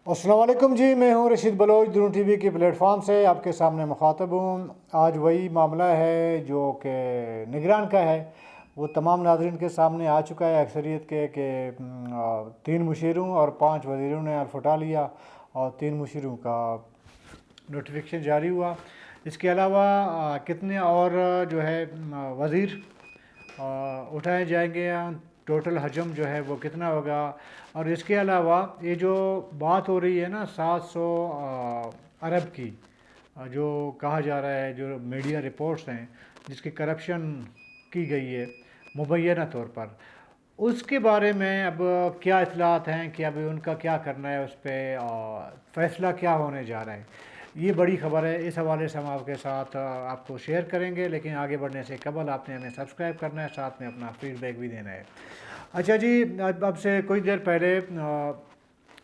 السلام علیکم جی، میں ہوں رشید بلوچ، درون ٹی وی کے پلیٹ فارم سے آپ کے سامنے مخاطب ہوں۔ آج وہی معاملہ ہے جو کہ نگران کا ہے، وہ تمام ناظرین کے سامنے آ چکا ہے اکثریت کے کہ 3 مشیروں اور 5 وزیروں نے حلف اٹھا لیا اور 3 مشیروں کا نوٹیفیکیشن جاری ہوا۔ اس کے علاوہ کتنے اور جو ہے وزیر اٹھائے جائیں گے، ٹوٹل حجم جو ہے وہ کتنا ہوگا۔ اور اس کے علاوہ یہ جو بات ہو رہی ہے نا 700 ارب کی، جو کہا جا رہا ہے، جو میڈیا رپورٹس ہیں جس کی کرپشن کی گئی ہے مبینہ طور پر، اس کے بارے میں اب کیا اطلاعات ہیں کہ اب ان کا کیا کرنا ہے، اس پہ فیصلہ کیا ہونے جا رہا ہے، یہ بڑی خبر ہے۔ اس حوالے سے ہم آپ کے ساتھ آپ کو شیئر کریں گے، لیکن آگے بڑھنے سے قبل آپ نے ہمیں سبسکرائب کرنا ہے، ساتھ میں اپنا فیڈ بیک بھی دینا ہے۔ اچھا جی، اب سے کچھ دیر پہلے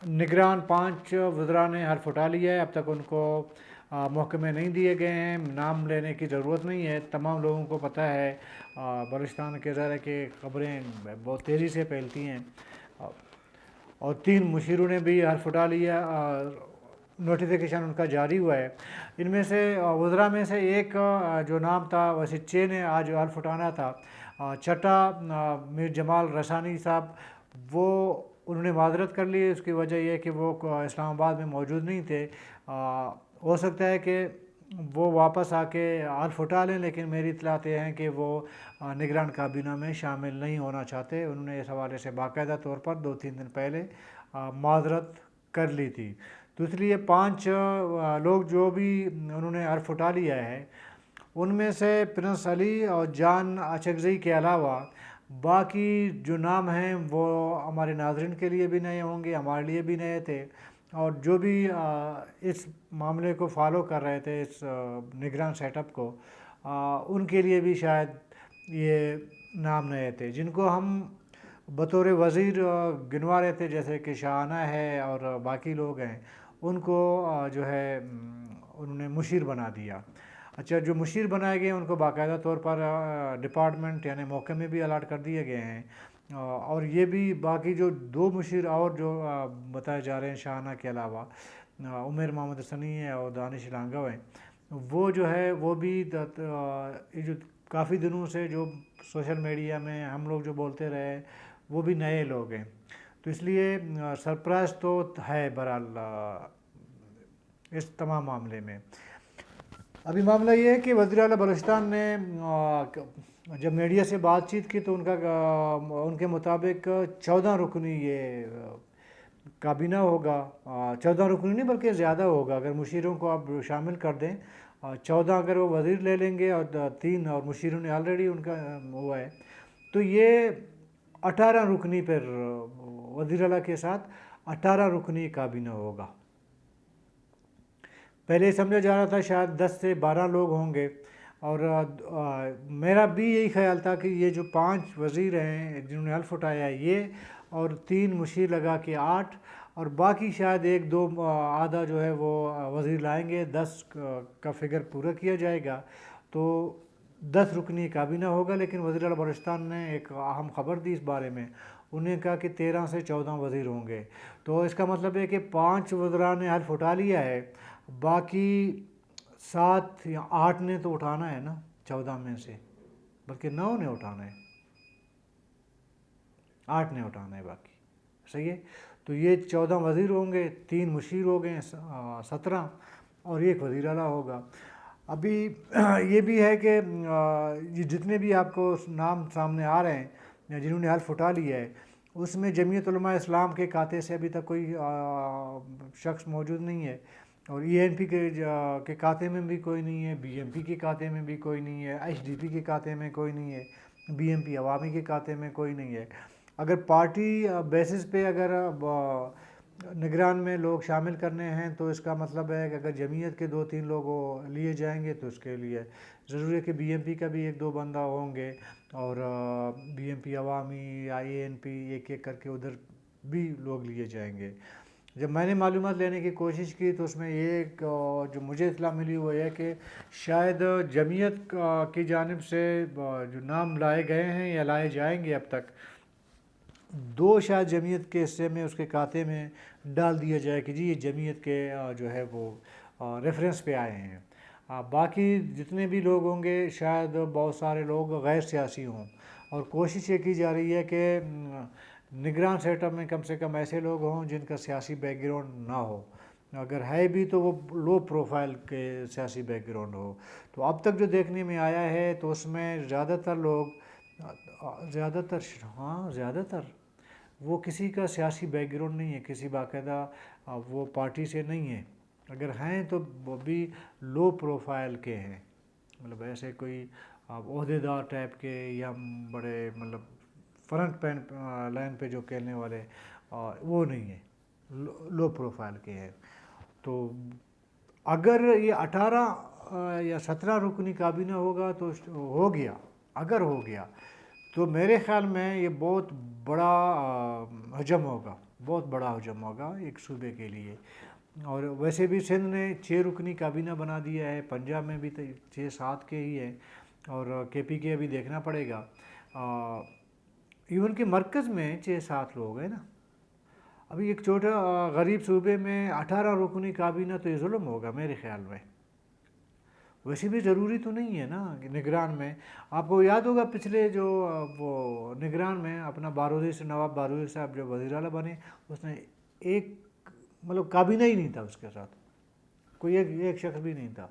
نگران 5 وزراء نے حلف اٹھا لیا ہے۔ اب تک ان کو محکمے نہیں دیے گئے ہیں، نام لینے کی ضرورت نہیں ہے، تمام لوگوں کو پتہ ہے۔ بلوچستان کے ذرا کہ خبریں بہت تیزی سے پھیلتی ہیں، اور 3 مشیروں نے بھی حلف اٹھا لیا، نوٹیفیکیشن ان کا جاری ہوا ہے۔ ان میں سے وزراء میں سے ایک جو نام تھا، ویسے 6 نے آج حلف اٹھانا تھا، چھٹا میر جمال رسانی صاحب، وہ انہوں نے معذرت کر لی۔ اس کی وجہ یہ ہے کہ وہ اسلام آباد میں موجود نہیں تھے، ہو سکتا ہے کہ وہ واپس آ کے حلف اٹھا لیں، لیکن میری اطلاعات یہ ہیں کہ وہ نگران کابینہ میں شامل نہیں ہونا چاہتے۔ انہوں نے اس حوالے سے باقاعدہ طور پر 2-3 دن پہلے معذرت کر لی تھی۔ تو اس لیے 5 لوگ جو بھی انہوں نے حلف اٹھا لیا ہے، ان میں سے پرنس علی اور جان اچکزئی کے علاوہ باقی جو نام ہیں وہ ہمارے ناظرین کے لیے بھی نئے ہوں گے، ہمارے لیے بھی نئے تھے، اور جو بھی اس معاملے کو فالو کر رہے تھے، اس نگران سیٹ اپ کو، ان کے لیے بھی شاید یہ نام نئے تھے، جن کو ہم بطور وزیر گنوا رہے تھے، جیسے کہ شاہانہ ہے اور باقی لوگ ہیں، ان کو جو ہے انہوں نے مشیر بنا دیا۔ اچھا، جو مشیر بنائے گئے ان کو باقاعدہ طور پر ڈپارٹمنٹ یعنی محکمے بھی الاٹ کر دیے گئے ہیں، اور یہ بھی باقی جو 2 مشیر اور جو بتائے جا رہے ہیں شاہانہ کے علاوہ، عمیر محمد حسنی ہے اور دانش لانگو ہیں، وہ جو ہے وہ بھی یہ جو کافی دنوں سے جو سوشل میڈیا میں ہم لوگ جو بولتے رہے، وہ بھی نئے لوگ ہیں۔ تو اس لیے سرپرائز تو ہے بہرحال اس تمام معاملے میں۔ ابھی معاملہ یہ ہے کہ وزیر اعلیٰ بلوچستان نے جب میڈیا سے بات چیت کی تو ان کے مطابق 14 رکنی یہ کابینہ ہوگا، 14 رکنی نہیں بلکہ زیادہ ہوگا اگر مشیروں کو آپ شامل کر دیں، 14 اگر وہ وزیر لے لیں گے اور 3 اور مشیروں نے آلریڈی ان کا ہوا ہے، تو یہ 18 رکنی پر وزیر اعلیٰ کے ساتھ 18 رکنی کابینہ ہوگا۔ پہلے سمجھا جا رہا تھا شاید 10 سے 12 لوگ ہوں گے، اور میرا بھی یہی خیال تھا کہ یہ جو 5 وزیر ہیں جنہوں نے حلف اٹھایا ہے، یہ اور 3 مشیر لگا کے 8، اور باقی شاید 1-2 آدھا جو ہے وہ وزیر لائیں گے، 10 کا فگر پورا کیا جائے گا، تو 10 رکنی کابینہ ہوگا۔ لیکن وزیر اعلیٰ بلوچستان نے ایک اہم خبر دی اس بارے میں، انہیں کہا کہ 13 سے 14 وزیر ہوں گے، تو اس کا مطلب ہے کہ 5 وزراء نے حلف اٹھا لیا ہے، باقی 7 یا 8 نے تو اٹھانا ہے نا 14 میں سے، بلکہ 9 نے اٹھانا ہے، 8 نے اٹھانا ہے باقی، صحیح ہے۔ تو یہ 14 وزیر ہوں گے، 3 مشیر ہو گئے 17، اور 1 وزیر اعلیٰ ہوگا۔ ابھی یہ بھی ہے کہ یہ جتنے بھی آپ کو نام سامنے آ رہے ہیں جنہوں نے حلف اٹھا لیا ہے، اس میں جمعیت علماء اسلام کے کھاتے سے ابھی تک کوئی شخص موجود نہیں ہے، اور ای این پی کے کھاتے میں بھی کوئی نہیں ہے، بی ایم پی کے کھاتے میں بھی کوئی نہیں ہے، ایچ ڈی پی کے کھاتے میں کوئی نہیں ہے، بی ایم پی عوامی کے کھاتے میں کوئی نہیں ہے۔ اگر پارٹی بیسس پہ اگر نگران میں لوگ شامل کرنے ہیں تو اس کا مطلب ہے کہ اگر جمعیت کے 2-3 لوگ لیے جائیں گے تو اس کے لیے ضروری ہے کہ بی ایم پی کا بھی 1-2 بندہ ہوں گے، اور بی ایم پی عوامی یا اے این پی ایک ایک کر کے ادھر بھی لوگ لیے جائیں گے۔ جب میں نے معلومات لینے کی کوشش کی تو اس میں ایک جو مجھے اطلاع ملی وہ یہ کہ شاید جمعیت کی جانب سے جو نام لائے گئے ہیں یا لائے جائیں گے اب تک، دو شاید جمعیت کے حصے میں اس کے کھاتے میں ڈال دیا جائے کہ جی یہ جمعیت کے جو ہے وہ ریفرنس پہ آئے ہیں. باقی جتنے بھی لوگ ہوں گے شاید بہت سارے لوگ غیر سیاسی ہوں، اور کوشش یہ کی جا رہی ہے کہ نگران سیٹ اپ میں کم سے کم ایسے لوگ ہوں جن کا سیاسی بیک گراؤنڈ نہ ہو، اگر ہے بھی تو وہ لو پروفائل کے سیاسی بیک گراؤنڈ ہو. تو اب تک جو دیکھنے میں آیا ہے تو اس میں زیادہ تر لوگ زیادہ تر وہ کسی کا سیاسی بیک گراؤنڈ نہیں ہے، کسی باقاعدہ وہ پارٹی سے نہیں ہے، اگر ہیں تو وہ بھی لو پروفائل کے ہیں، مطلب ایسے کوئی عہدے دار ٹائپ کے یا بڑے مطلب فرنٹ لائن پہ جو کھیلنے والے وہ نہیں ہیں، لو پروفائل کے ہیں. تو اگر یہ 18 یا 17 رکنی کابینہ ہوگا تو ہو گیا، اگر ہو گیا تو میرے خیال میں یہ بہت بڑا حجم ہوگا، بہت بڑا حجم ہوگا ایک صوبے کے لیے. اور ویسے بھی سندھ نے 6 رکنی کابینہ بنا دیا ہے، پنجاب میں بھی 6-7 کے ہی ہیں، اور کے پی کے ابھی دیکھنا پڑے گا. ایون کہ مرکز میں 6-7 لوگ ہیں نا. ابھی ایک چھوٹا غریب صوبے میں 18 رکنی کابینہ تو یہ ظلم ہوگا میرے خیال میں. ویسے بھی ضروری تو نہیں ہے نا کہ نگران میں، آپ کو یاد ہوگا پچھلے جو وہ نگران میں اپنا بارودی سے نواب بارودی صاحب جو وزیر اعلیٰ بنے، اس نے ایک مطلب کابینہ ہی نہیں تھا اس کے ساتھ، کوئی ایک شخص بھی نہیں تھا.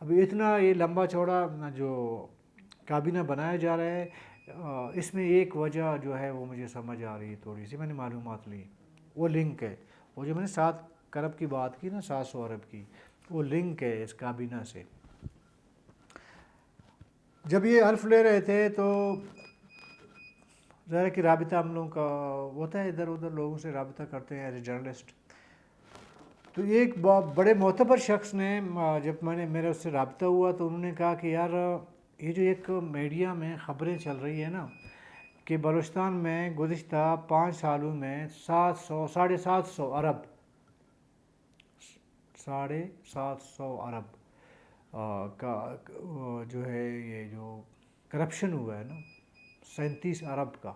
ابھی اتنا یہ لمبا چوڑا جو کابینہ بنایا جا رہا ہے، اس میں ایک وجہ جو ہے وہ مجھے سمجھ آ رہی ہے تھوڑی سی، میں نے معلومات لی، وہ لنک ہے، وہ جو میں نے 7 ارب کی بات کی نا، 700 ارب کی، وہ لنک ہے اس کابینہ سے. جب یہ حلف لے رہے تھے تو ظاہر کہ رابطہ ہم لوگوں کا ہوتا ہے، ادھر ادھر لوگوں سے رابطہ کرتے ہیں ایز اے جرنلسٹ. تو ایک بڑے معتبر شخص نے جب میرا اس سے رابطہ ہوا تو انہوں نے کہا کہ یار یہ جو ایک میڈیا میں خبریں چل رہی ہیں نا کہ بلوچستان میں گزشتہ 5 سالوں میں 700 ارب 750 ارب کا جو ہے یہ جو کرپشن ہوا ہے نا، 37 ارب کا،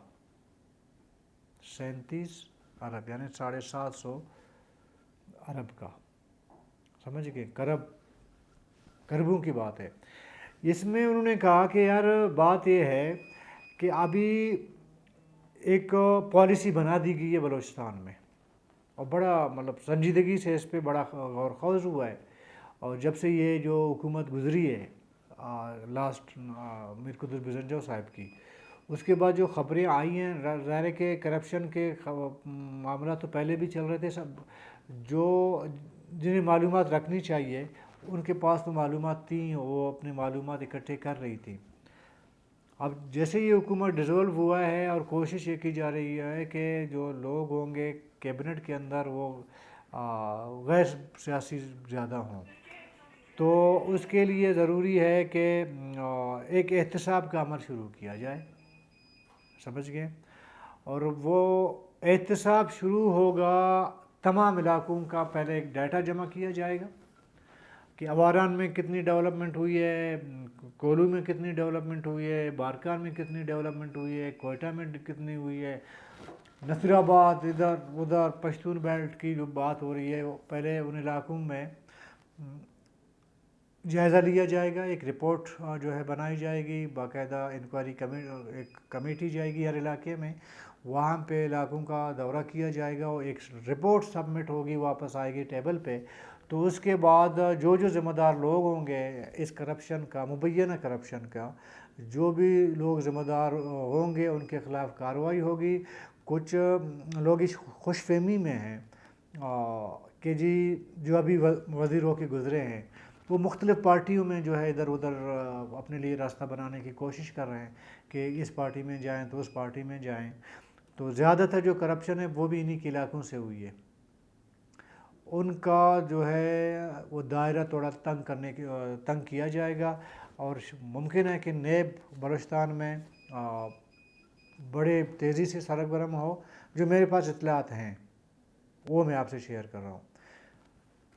37 ارب یعنی 750 ارب کا، سمجھ گئے، کربوں کی بات ہے. اس میں انہوں نے کہا کہ یار بات یہ ہے کہ ابھی ایک پالیسی بنا دی گئی ہے بلوچستان میں، اور بڑا مطلب سنجیدگی سے اس پہ بڑا غور خوض ہوا ہے. اور جب سے یہ جو حکومت گزری ہے لاسٹ میر قدر بزنجو صاحب کی، اس کے بعد جو خبریں آئی ہیں، ظاہر کے کرپشن کے معاملات تو پہلے بھی چل رہے تھے، سب جو جنہیں معلومات رکھنی چاہیے ان کے پاس تو معلومات تھیں، وہ اپنی معلومات اکٹھے کر رہی تھی. اب جیسے یہ حکومت ڈیزولو ہوا ہے اور کوشش یہ کی جا رہی ہے کہ جو لوگ ہوں گے کیبنٹ کے اندر وہ غیر سیاسی زیادہ ہوں، تو اس کے لیے ضروری ہے کہ ایک احتساب کا عمل شروع کیا جائے، سمجھ گئے. اور وہ احتساب شروع ہوگا، تمام علاقوں کا پہلے ایک ڈیٹا جمع کیا جائے گا کہ اواران میں کتنی ڈیولپمنٹ ہوئی ہے، کولو میں کتنی ڈیولپمنٹ ہوئی ہے، بارکان میں کتنی ڈیولپمنٹ ہوئی ہے، کوئٹہ میں کتنی ہوئی ہے، نصیر آباد ادھر ادھر پشتون بیلٹ کی جو بات ہو رہی ہے، پہلے ان علاقوں میں جائزہ لیا جائے گا. ایک رپورٹ جو ہے بنائی جائے گی، باقاعدہ انکوائری ایک کمیٹی جائے گی ہر علاقے میں، وہاں پہ علاقوں کا دورہ کیا جائے گا، اور ایک رپورٹ سبمٹ ہوگی، واپس آئے گی ٹیبل پہ. تو اس کے بعد جو ذمہ دار لوگ ہوں گے اس کرپشن کا، مبینہ کرپشن کا، جو بھی لوگ ذمہ دار ہوں گے ان کے خلاف کارروائی ہوگی. کچھ لوگ اس خوش فہمی میں ہیں کہ جی جو ابھی وزیر ہو کے گزرے ہیں وہ مختلف پارٹیوں میں جو ہے ادھر ادھر اپنے لیے راستہ بنانے کی کوشش کر رہے ہیں کہ اس پارٹی میں جائیں تو اس پارٹی میں جائیں. تو زیادہ تر جو کرپشن ہے وہ بھی انہی کے علاقوں سے ہوئی ہے. ان کا جو ہے وہ دائرہ تھوڑا تنگ کیا جائے گا، اور ممکن ہے کہ نیب بلوچستان میں بڑے تیزی سے سرگرم ہو. جو میرے پاس اطلاعات ہیں وہ میں آپ سے شیئر کر رہا ہوں.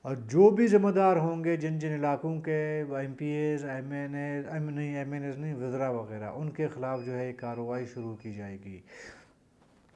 اور جو بھی ذمہ دار ہوں گے جن علاقوں کے MPAs MNAs نہیں وزراء وغیرہ، ان کے خلاف جو ہے کارروائی شروع کی جائے گی.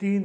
3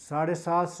750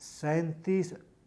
37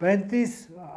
35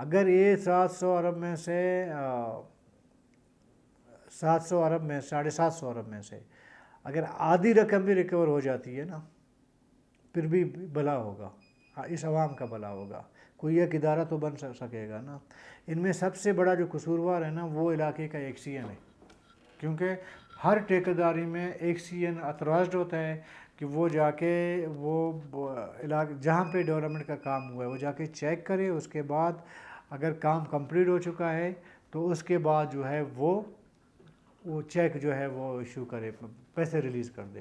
اگر یہ 700 ارب میں سے 700 ارب میں 750 ارب میں سے اگر آدھی رقم بھی ریکور ہو جاتی ہے نا، پھر بھی بھلا ہوگا، اس عوام کا بھلا ہوگا، کوئی ایک ادارہ تو بن سکے گا نا۔ ان میں سب سے بڑا جو قصوروار ہے نا وہ علاقے کا ایک سی این ہے، کیونکہ ہر ٹھیکیداری میں ایک سی این اتھورائزڈ ہوتا ہے کہ وہ جا کے وہ علاقے جہاں پہ ڈیولپمنٹ کا کام ہوا ہے وہ جا کے چیک کرے، اس کے بعد اگر کام کمپلیٹ ہو چکا ہے تو اس کے بعد جو ہے وہ چیک جو ہے وہ ایشو کرے، پیسے ریلیز کر دے۔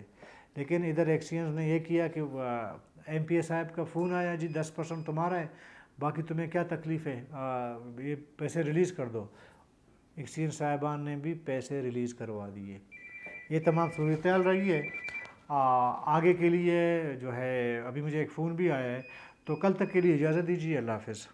لیکن ادھر ایکسچینج نے یہ کیا کہ ایم پی اے صاحب کا فون آیا، جی 10% تمہارا ہے، باقی تمہیں کیا تکلیف ہے، یہ پیسے ریلیز کر دو۔ ایکسچینج صاحبان نے بھی پیسے ریلیز کروا دیے۔ یہ تمام صورتحال رہی ہے۔ آگے کے لیے جو ہے ابھی مجھے ایک فون بھی آیا ہے، تو کل تک کے لیے اجازت دیجیے، اللہ حافظ۔